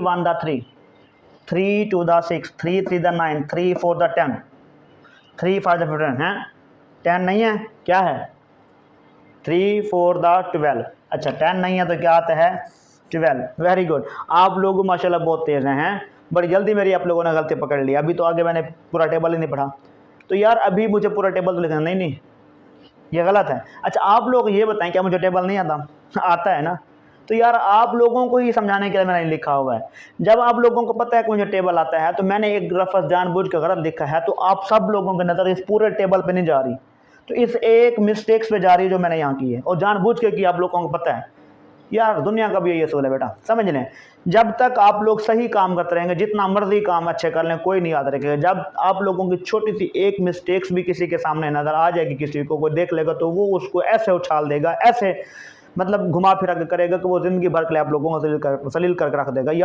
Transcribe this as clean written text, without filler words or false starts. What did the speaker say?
1 the 3, 3 2 the 6, 3 3 the 9, 3 4 the 10, 3 5 the 15 है। 10 नहीं है, क्या है? 3 4 द 12। अच्छा 10 नहीं है तो क्या आता है? 12। वेरी गुड, आप लोग माशाल्लाह बहुत तेज हैं। बड़ी जल्दी मेरी आप लोगों ने गलती पकड़ ली। अभी तो आगे मैंने पूरा टेबल ही नहीं पढ़ा, तो यार अभी मुझे पूरा टेबल तो लिखना नहीं, ये गलत है। अच्छा आप लोग ये बताएं, क्या मुझे टेबल नहीं आता? आता है ना। तो यार आप लोगों को ही समझाने के लिए मैंने लिखा हुआ है। जब आप लोगों को पता है कि मुझे टेबल आता है, तो मैंने एक लफ्ज़ जानबूझ कर गलत लिखा है, तो आप सब लोगों की नज़र इस पूरे टेबल पे नहीं जा रही, तो इस एक मिस्टेक्स पे जा रही है जो मैंने यहाँ की है, और जानबूझ के कि आप लोगों को पता है। यार दुनिया का भी यही असूल है बेटा, समझ लें। जब तक आप लोग सही काम करते रहेंगे, जितना मर्जी काम अच्छे कर लें, कोई नहीं याद रखेगा। जब आप लोगों की छोटी सी एक मिस्टेक्स भी किसी के सामने नजर आ जाएगी, किसी को कोई देख लेगा, तो वो उसको ऐसे उछाल देगा, ऐसे मतलब घुमा फिरा के करेगा कि वो जिंदगी भर के लिए आप लोगों को सलील कर रख देगा। यार